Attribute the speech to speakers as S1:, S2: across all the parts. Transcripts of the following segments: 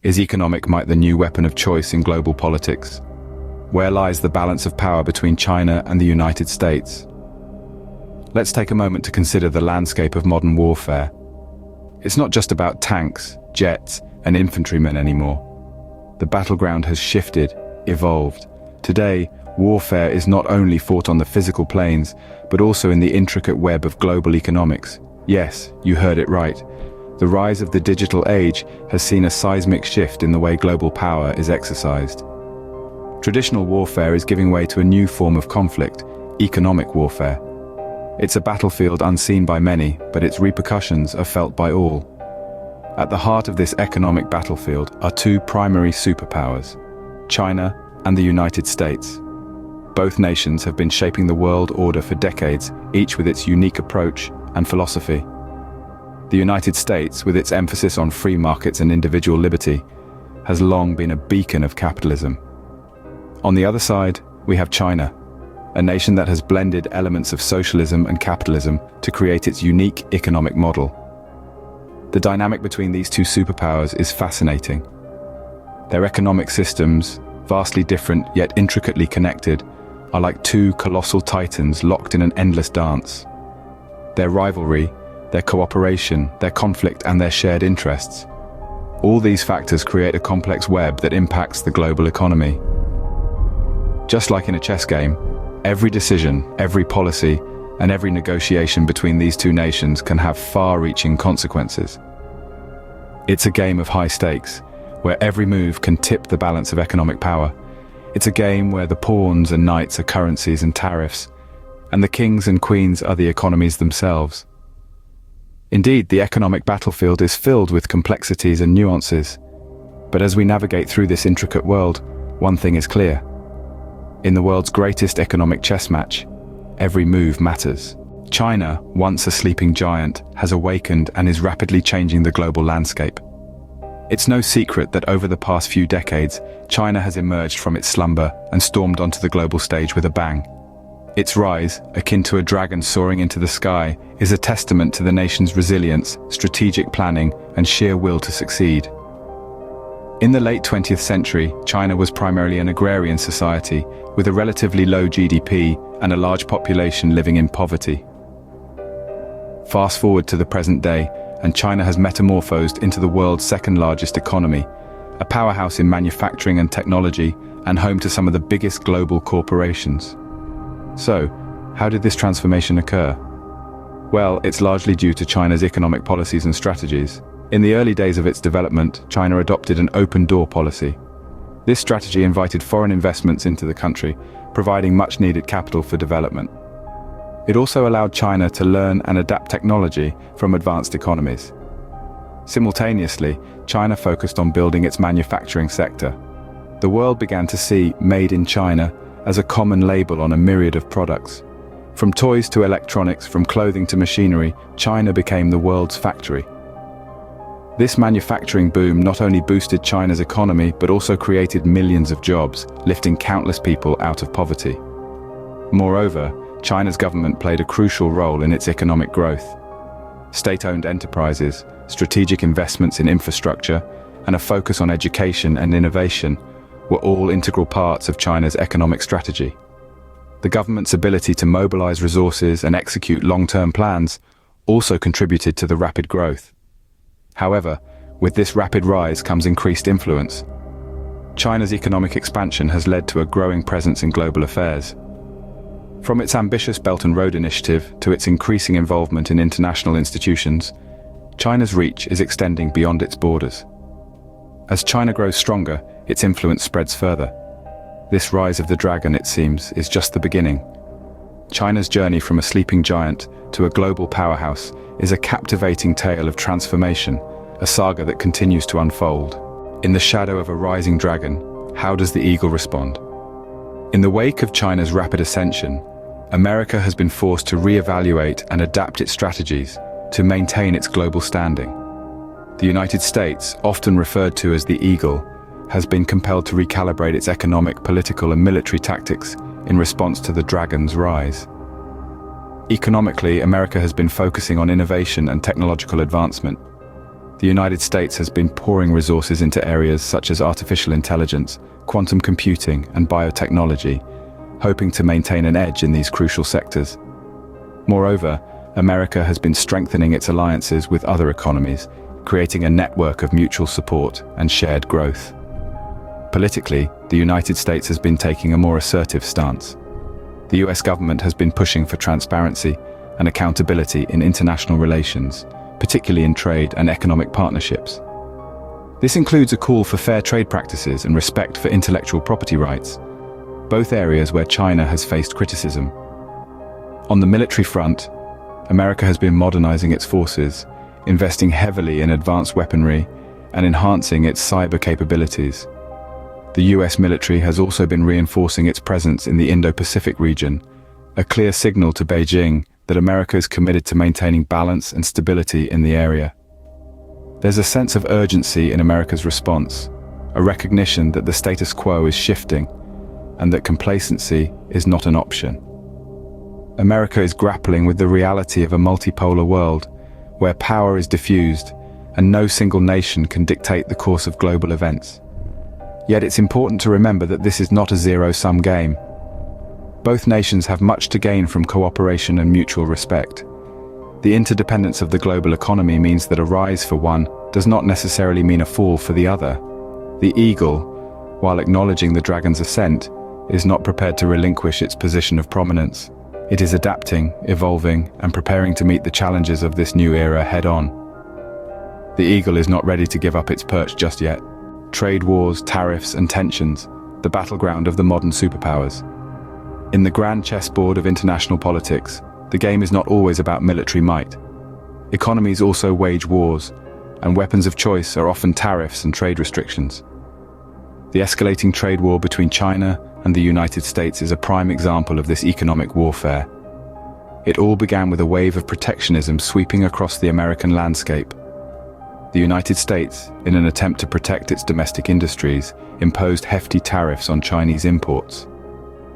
S1: Is economic might the new weapon of choice in global politics? Where lies the balance of power between China and the United States? Let's take a moment to consider the landscape of modern warfare. It's not just about tanks, jets, and infantrymen anymore. The battleground has shifted, evolved. Today, warfare is not only fought on the physical plains, but also in the intricate web of global economics. Yes, you heard it right. The rise of the digital age has seen a seismic shift in the way global power is exercised. Traditional warfare is giving way to a new form of conflict, economic warfare. It's a battlefield unseen by many, but its repercussions are felt by all. At the heart of this economic battlefield are two primary superpowers, China and the United States. Both nations have been shaping the world order for decades, each with its unique approach and philosophy. The United States, with its emphasis on free markets and individual liberty, has long been a beacon of capitalism. On the other side, we have China, a nation that has blended elements of socialism and capitalism to create its unique economic model. The dynamic between these two superpowers is fascinating. Their economic systems, vastly different yet intricately connected, are like two colossal titans locked in an endless dance. Their rivalry, their cooperation, their conflict, and their shared interests. All these factors create a complex web that impacts the global economy. Just like in a chess game, every decision, every policy, and every negotiation between these two nations can have far-reaching consequences. It's a game of high stakes, where every move can tip the balance of economic power. It's a game where the pawns and knights are currencies and tariffs, and the kings and queens are the economies themselves. Indeed, the economic battlefield is filled with complexities and nuances. But as we navigate through this intricate world, one thing is clear. In the world's greatest economic chess match, every move matters. China, once a sleeping giant, has awakened and is rapidly changing the global landscape. It's no secret that over the past few decades, China has emerged from its slumber and stormed onto the global stage with a bang. Its rise, akin to a dragon soaring into the sky, is a testament to the nation's resilience, strategic planning, and sheer will to succeed. In the late 20th century, China was primarily an agrarian society, with a relatively low GDP and a large population living in poverty. Fast forward to the present day, and China has metamorphosed into the world's second-largest economy, a powerhouse in manufacturing and technology, and home to some of the biggest global corporations. So, how did this transformation occur? Well, it's largely due to China's economic policies and strategies. In the early days of its development, China adopted an open-door policy. This strategy invited foreign investments into the country, providing much-needed capital for development. It also allowed China to learn and adapt technology from advanced economies. Simultaneously, China focused on building its manufacturing sector. The world began to see "Made in China" as a common label on a myriad of products. From toys to electronics, from clothing to machinery, China became the world's factory. This manufacturing boom not only boosted China's economy, but also created millions of jobs, lifting countless people out of poverty. Moreover, China's government played a crucial role in its economic growth. State-owned enterprises, strategic investments in infrastructure, and a focus on education and innovation were all integral parts of China's economic strategy. The government's ability to mobilize resources and execute long-term plans also contributed to the rapid growth. However, with this rapid rise comes increased influence. China's economic expansion has led to a growing presence in global affairs. From its ambitious Belt and Road Initiative to its increasing involvement in international institutions, China's reach is extending beyond its borders. As China grows stronger, its influence spreads further. This rise of the dragon, it seems, is just the beginning. China's journey from a sleeping giant to a global powerhouse is a captivating tale of transformation, a saga that continues to unfold. In the shadow of a rising dragon, how does the eagle respond? In the wake of China's rapid ascension, America has been forced to reevaluate and adapt its strategies to maintain its global standing. The United States, often referred to as the eagle, has been compelled to recalibrate its economic, political, and military tactics in response to the dragon's rise. Economically, America has been focusing on innovation and technological advancement. The United States has been pouring resources into areas such as artificial intelligence, quantum computing, and biotechnology, hoping to maintain an edge in these crucial sectors. Moreover, America has been strengthening its alliances with other economies, creating a network of mutual support and shared growth. Politically, the United States has been taking a more assertive stance. The US government has been pushing for transparency and accountability in international relations, particularly in trade and economic partnerships. This includes a call for fair trade practices and respect for intellectual property rights, both areas where China has faced criticism. On the military front, America has been modernizing its forces, investing heavily in advanced weaponry and enhancing its cyber capabilities. The US military has also been reinforcing its presence in the Indo-Pacific region, a clear signal to Beijing that America is committed to maintaining balance and stability in the area. There's a sense of urgency in America's response, a recognition that the status quo is shifting and that complacency is not an option. America is grappling with the reality of a multipolar world where power is diffused and no single nation can dictate the course of global events. Yet it's important to remember that this is not a zero-sum game. Both nations have much to gain from cooperation and mutual respect. The interdependence of the global economy means that a rise for one does not necessarily mean a fall for the other. The eagle, while acknowledging the dragon's ascent, is not prepared to relinquish its position of prominence. It is adapting, evolving, and preparing to meet the challenges of this new era head-on. The eagle is not ready to give up its perch just yet. Trade wars, tariffs, and tensions, the battleground of the modern superpowers. In the grand chessboard of international politics, the game is not always about military might. Economies also wage wars, and weapons of choice are often tariffs and trade restrictions. The escalating trade war between China and the United States is a prime example of this economic warfare. It all began with a wave of protectionism sweeping across the American landscape. The United States, in an attempt to protect its domestic industries, imposed hefty tariffs on Chinese imports.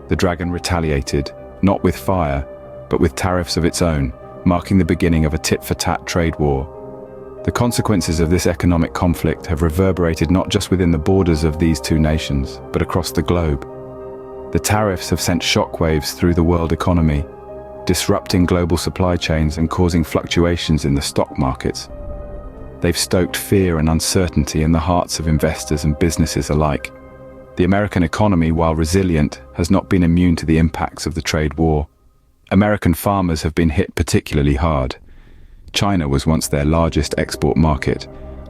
S1: The dragon retaliated, not with fire, but with tariffs of its own, marking the beginning of a tit-for-tat trade war. The consequences of this economic conflict have reverberated not just within the borders of these two nations, but across the globe. The tariffs have sent shockwaves through the world economy, disrupting global supply chains and causing fluctuations in the stock markets. They've stoked fear and uncertainty in the hearts of investors and businesses alike. The American economy, while resilient, has not been immune to the impacts of the trade war. American farmers have been hit particularly hard. China was once their largest export market,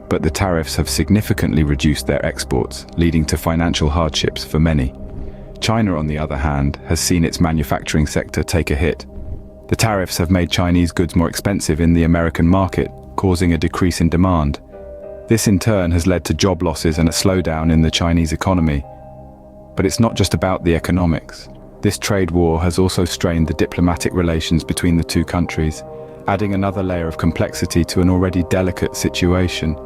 S1: but the tariffs have significantly reduced their exports, leading to financial hardships for many. China, on the other hand, has seen its manufacturing sector take a hit. The tariffs have made Chinese goods more expensive in the American market, causing a decrease in demand. This in turn has led to job losses and a slowdown in the Chinese economy. But it's not just about the economics. This trade war has also strained the diplomatic relations between the two countries, adding another layer of complexity to an already delicate situation.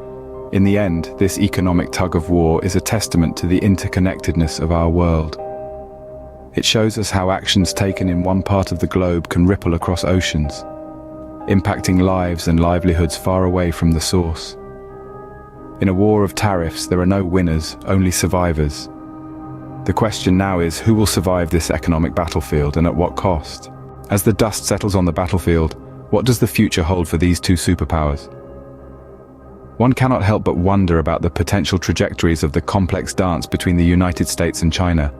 S1: In the end, this economic tug-of-war is a testament to the interconnectedness of our world. It shows us how actions taken in one part of the globe can ripple across oceans, impacting lives and livelihoods far away from the source. In a war of tariffs, there are no winners, only survivors. The question now is, who will survive this economic battlefield and at what cost? As the dust settles on the battlefield, what does the future hold for these two superpowers? One cannot help but wonder about the potential trajectories of the complex dance between the United States and China.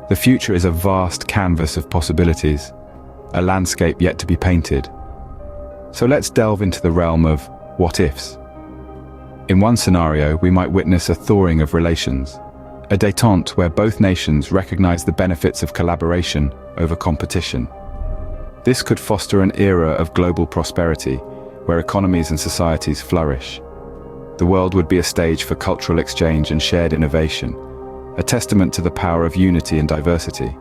S1: The future is a vast canvas of possibilities, a landscape yet to be painted. So let's delve into the realm of what-ifs. In one scenario, we might witness a thawing of relations, a détente where both nations recognize the benefits of collaboration over competition. This could foster an era of global prosperity, where economies and societies flourish. The world would be a stage for cultural exchange and shared innovation, a testament to the power of unity and diversity.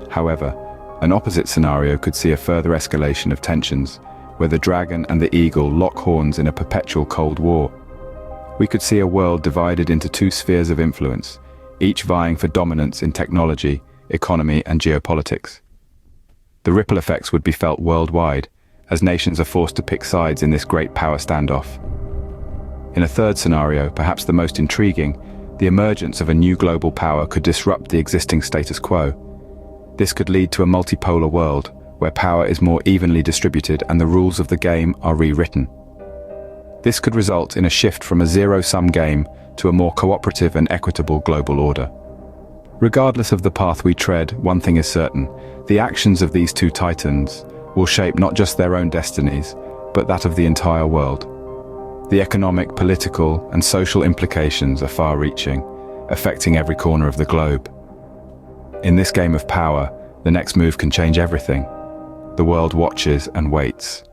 S1: However, an opposite scenario could see a further escalation of tensions, where the dragon and the eagle lock horns in a perpetual Cold War. We could see a world divided into two spheres of influence, each vying for dominance in technology, economy, and geopolitics. The ripple effects would be felt worldwide, as nations are forced to pick sides in this great power standoff. In a third scenario, perhaps the most intriguing, the emergence of a new global power could disrupt the existing status quo. This could lead to a multipolar world, where power is more evenly distributed and the rules of the game are rewritten. This could result in a shift from a zero-sum game to a more cooperative and equitable global order. Regardless of the path we tread, one thing is certain: the actions of these two titans will shape not just their own destinies, but that of the entire world. The economic, political, and social implications are far-reaching, affecting every corner of the globe. In this game of power, the next move can change everything. The world watches and waits.